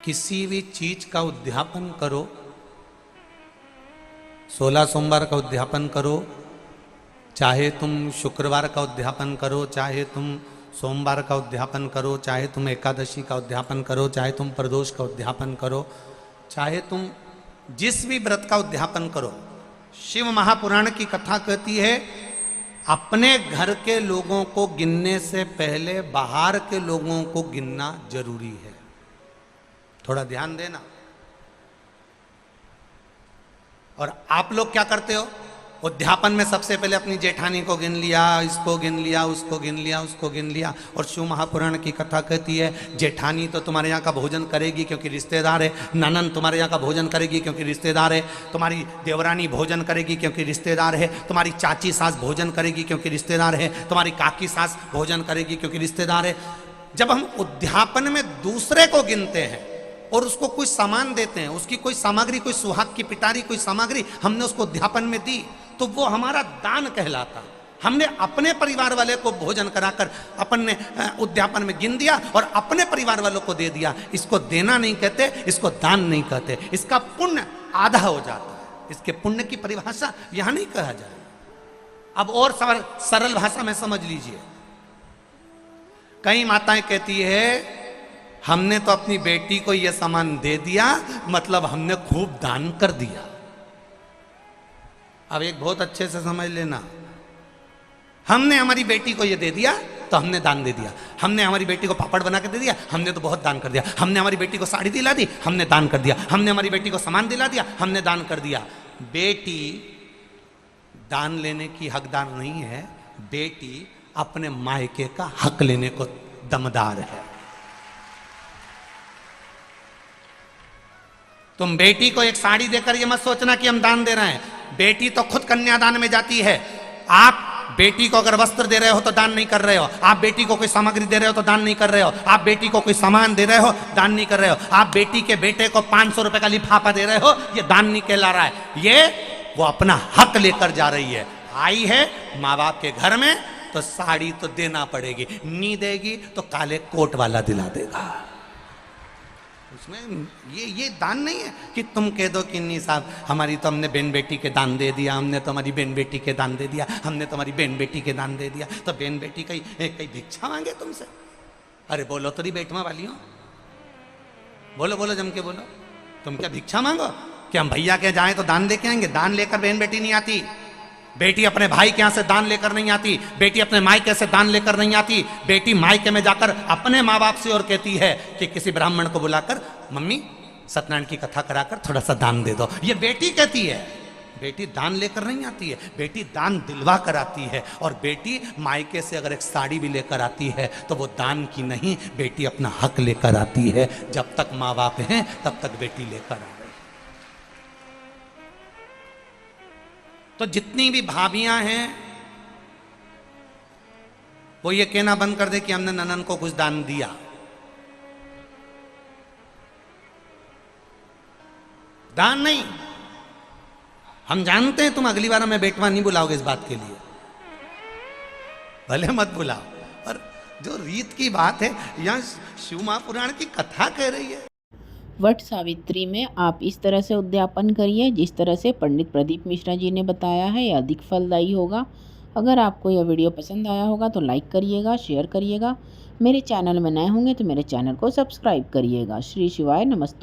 किसी भी चीज का उद्यापन करो, 16 सोमवार का उद्यापन करो, चाहे तुम शुक्रवार का उद्यापन करो, चाहे तुम सोमवार का उद्यापन करो, चाहे तुम एकादशी का उद्यापन करो, चाहे तुम प्रदोष का उद्यापन करो, चाहे तुम जिस भी व्रत का उद्यापन करो, शिव महापुराण की कथा कहती है अपने घर के लोगों को गिनने से पहले बाहर के लोगों को गिनना जरूरी है। थोड़ा ध्यान देना। और आप लोग क्या करते हो? उद्यापन में सबसे पहले अपनी जेठानी को गिन लिया, इसको गिन लिया, उसको गिन लिया, उसको गिन लिया। और शिव महापुराण की कथा कहती है जेठानी तो तुम्हारे यहाँ का भोजन करेगी क्योंकि रिश्तेदार है, ननन तुम्हारे यहाँ का भोजन करेगी क्योंकि रिश्तेदार है, तुम्हारी देवरानी भोजन करेगी क्योंकि रिश्तेदार है, तुम्हारी चाची सास भोजन करेगी क्योंकि रिश्तेदार है, तुम्हारी काकी सास भोजन करेगी क्योंकि रिश्तेदार है। जब हम उद्यापन में दूसरे को गिनते हैं और उसको कोई सामान देते हैं, उसकी कोई सामग्री, कोई सुहाग की पिटारी, कोई सामग्री हमने उसको उद्यापन में दी, तो वो हमारा दान कहलाता। हमने अपने परिवार वाले को भोजन कराकर अपन ने उद्यापन में गिन दिया और अपने परिवार वालों को दे दिया। इसको देना नहीं कहते, इसको दान नहीं कहते, इसका पुण्य आधा हो जाता है। इसके पुण्य की परिभाषा यहां नहीं कहा जाए। अब और सरल भाषा में समझ लीजिए। कई माताएं कहती है हमने तो अपनी बेटी को यह सामान दे दिया, मतलब हमने खूब दान कर दिया। अब एक बहुत अच्छे से समझ लेना, हमने हमारी बेटी को यह दे दिया तो हमने दान दे दिया। हमने हमारी बेटी को पापड़ बना के दे दिया, हमने तो बहुत दान कर दिया। हमने हमारी बेटी को साड़ी दिला दी, हमने दान कर दिया। हमने हमारी बेटी को सामान दिला दिया, हमने दान कर दिया। बेटी दान लेने की हकदार नहीं है, बेटी अपने मायके का हक लेने को दमदार है। तुम बेटी को एक साड़ी देकर ये मत सोचना कि हम दान दे रहे हैं। बेटी तो खुद कन्यादान में जाती है। आप बेटी को अगर वस्त्र दे रहे हो तो दान नहीं कर रहे हो। आप बेटी को कोई सामग्री दे रहे हो तो दान नहीं कर रहे हो। आप बेटी को कोई सामान दे रहे हो, दान नहीं कर रहे हो। आप बेटी के बेटे को 500 रुपए का लिफाफा दे रहे हो, ये दान नहीं कहला रहा है। ये वो अपना हक लेकर जा रही है। आई है माँ बाप के घर में तो साड़ी तो देना पड़ेगी, नहीं देगी तो काले कोट वाला दिला देगा। उसमें ये दान नहीं है कि तुम कह दो कि नहीं साहब हमारी तो हमने बहन बेटी के दान दे दिया, हमने तो हमारी बहन बेटी के दान दे दिया, हमने तो हमारी बहन बेटी के दान दे दिया। तो बहन बेटी कहीं भिक्षा मांगे तुमसे? अरे बोलो तो बेटवा वाली हो, बोलो बोलो जम के बोलो। तुम क्या भिक्षा मांगो कि हम भैया के जाएं तो दान लेके आएंगे? दान लेकर बहन बेटी नहीं आती। बेटी अपने भाई के यहाँ से दान लेकर नहीं आती। बेटी अपने मायके से दान लेकर नहीं आती। बेटी मायके में जाकर अपने माँ बाप से और कहती है कि किसी ब्राह्मण को बुलाकर मम्मी सत्यनारायण की कथा कराकर थोड़ा सा दान दे दो। ये बेटी कहती है। बेटी दान लेकर नहीं आती है, बेटी दान दिलवा कर आती है। और बेटी मायके से अगर एक साड़ी भी लेकर आती है तो वो दान की नहीं, बेटी अपना हक लेकर आती है। जब तक माँ बाप हैं तब तक बेटी लेकर आ रही। तो जितनी भी भाभियां हैं वो ये कहना बंद कर दे कि हमने ननन को कुछ दान दिया। दान नहीं। हम जानते हैं तुम अगली बार हमें बेटवा नहीं बुलाओगे इस बात के लिए, भले मत बुलाओ। और जो रीत की बात है यहां शिव महापुराण की कथा कह रही है। वट सावित्री में आप इस तरह से उद्यापन करिए जिस तरह से पंडित प्रदीप मिश्रा जी ने बताया है, यह अधिक फलदायी होगा। अगर आपको यह वीडियो पसंद आया होगा तो लाइक करिएगा, शेयर करिएगा। मेरे चैनल में नए होंगे तो मेरे चैनल को सब्सक्राइब करिएगा। श्री शिवाय नमस्तु।